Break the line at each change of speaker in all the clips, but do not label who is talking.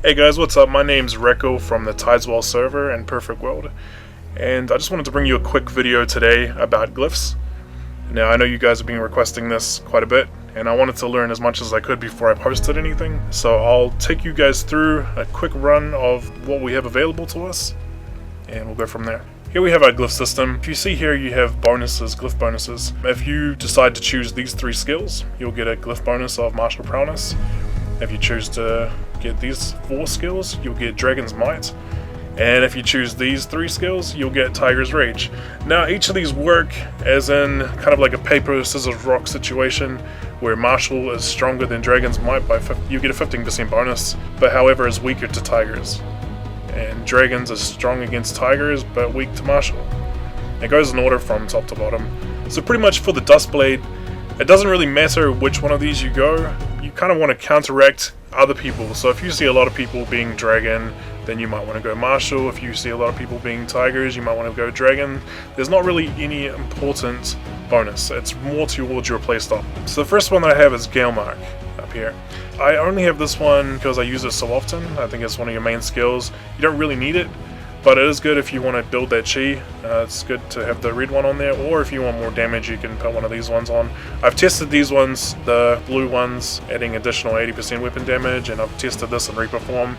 Hey guys, what's up? My name's Rekko from the Tideswell server and Perfect World, and I just wanted to bring you a quick video today about glyphs. Now, I know you guys have been requesting this quite a bit, and I wanted to learn as much as I could before I posted anything, so I'll take you guys through a quick run of what we have available to us, and we'll go from there. Here we have our glyph system. If you see here, you have bonuses, glyph bonuses. If you decide to choose these 3 skills, you'll get a glyph bonus of martial prowess. If you choose to get these 4 skills, you'll get Dragon's Might. And if you choose these 3 skills, you'll get Tiger's Rage. Now, each of these work as in kind of like a paper, scissors, rock situation, where Martial is stronger than Dragon's Might by you get a 15% bonus, but however is weaker to Tigers. And Dragons is strong against Tigers, but weak to Martial. It goes in order from top to bottom. So pretty much for the Duskblade, it doesn't really matter which one of these you go. You kind of want to counteract other people. So if you see a lot of people being Dragon, then you might want to go Martial. If you see a lot of people being Tigers, you might want to go Dragon. There's not really any important bonus. It's more towards your playstyle. So the first one that I have is Gale Mark up here. I only have this one because I use it so often. I think it's one of your main skills. You don't really need it, but it is good if you want to build that chi. It's good to have the red one on there, or if you want more damage, you can put one of these ones on. I've tested these ones, the blue ones, adding additional 80% weapon damage, and I've tested this in Reaper form.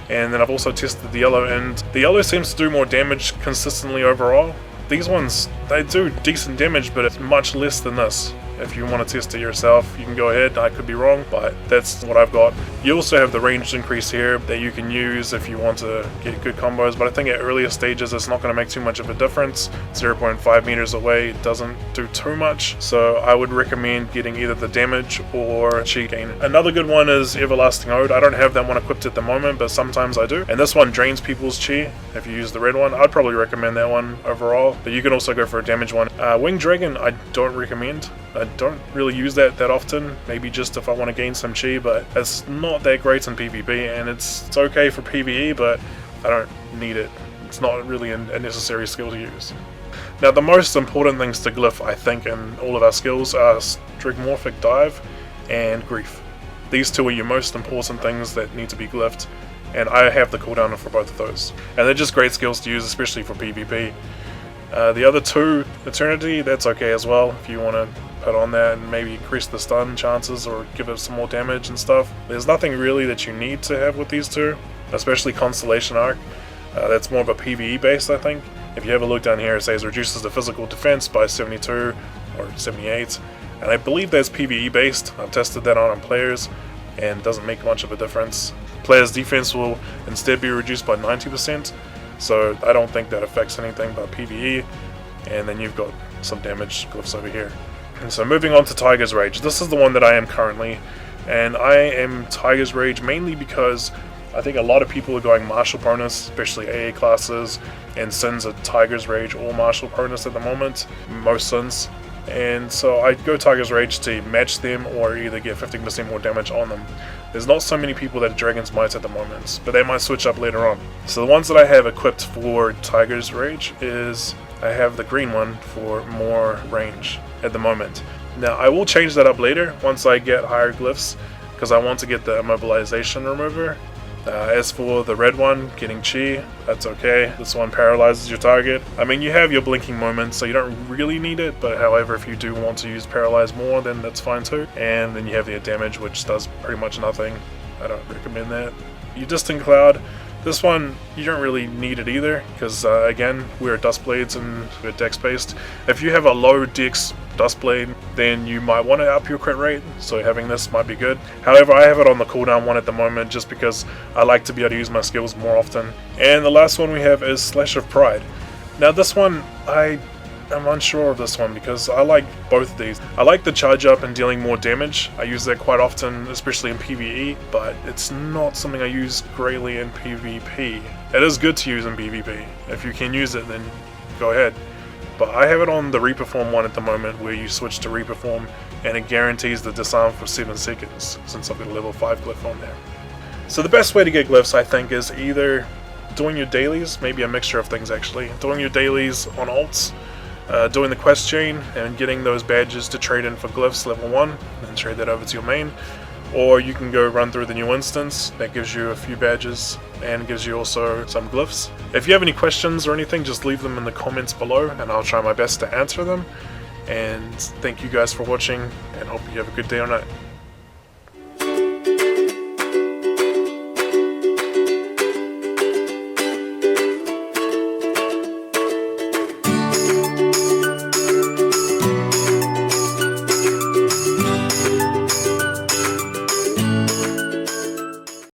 And then I've also tested the yellow, and the yellow seems to do more damage consistently overall. These ones, they do decent damage, but it's much less than this. If you want to test it yourself, you can go ahead. I could be wrong, but that's what I've got. You also have the range increase here that you can use if you want to get good combos, but I think at earlier stages it's not going to make too much of a difference. 0.5 meters away doesn't do too much, so I would recommend getting either the damage or chi gain. Another good one is Everlasting Ode. I don't have that one equipped at the moment, but sometimes I do. And this one drains people's chi if you use the red one. I'd probably recommend that one overall, but you can also go for a damage one. Winged Dragon I don't recommend. I don't really use that often, maybe just if I want to gain some chi, but it's not that great in PvP, and it's okay for PvE, but I don't need it. It's not really a necessary skill to use. Now, the most important things to glyph, I think, in all of our skills are Strigmorphic Dive and Grief. These 2 are your most important things that need to be glyphed, and I have the cooldown for both of those. And they're just great skills to use, especially for PvP. The other 2, Eternity, that's okay as well, if you want to put on that and maybe increase the stun chances or give it some more damage and stuff. There's nothing really that you need to have with these 2, especially Constellation Arc. That's more of a PvE based, I think. If you have a look down here, it says reduces the physical defense by 72 or 78, and I believe that's PvE based. I've tested that on players and it doesn't make much of a difference. Players' defense will instead be reduced by 90%, so I don't think that affects anything but PvE. And then you've got some damage glyphs over here. And so moving on to Tiger's Rage, this is the one that I am currently, and I am Tiger's Rage mainly because I think a lot of people are going Martial bonus, especially AA classes, and Sins are Tiger's Rage or Martial bonus at the moment, most Sins. And so I go Tiger's Rage to match them or either get 15% more damage on them. There's not so many people that are Dragon's Might at the moment, but they might switch up later on. So the ones that I have equipped for Tiger's Rage is I have the green one for more range at the moment. Now I will change that up later once I get higher glyphs, because I want to get the immobilization remover. As for the red one, getting chi, that's okay. This one paralyzes your target. I mean, you have your blinking moment, so you don't really need it, but however, if you do want to use paralyze more, then that's fine too. And then you have the damage, which does pretty much nothing. I don't recommend that. Your Distant Cloud, this one, you don't really need it either, because again, we're Duskblades and we're dex based. If you have a low dex Duskblade, then you might want to up your crit rate, so having this might be good. However, I have it on the cooldown one at the moment just because I like to be able to use my skills more often. And the last one we have is Slash of Pride. Now this one, I'm unsure of this one because I like both of these. I like the charge up and dealing more damage. I use that quite often, especially in PvE, but it's not something I use greatly in PvP. It is good to use in PvP. If you can use it, then go ahead. But I have it on the Reaper form one at the moment, where you switch to Reaper form and it guarantees the disarm for 7 seconds, since I've got a level 5 glyph on there. So the best way to get glyphs, I think, is either doing your dailies, maybe a mixture of things actually, doing your dailies on alts, doing the quest chain and getting those badges to trade in for glyphs level 1 and trade that over to your main, or you can go run through the new instance that gives you a few badges and gives you also some glyphs. If you have any questions or anything, just leave them in the comments below and I'll try my best to answer them. And thank you guys for watching, and hope you have a good day or night.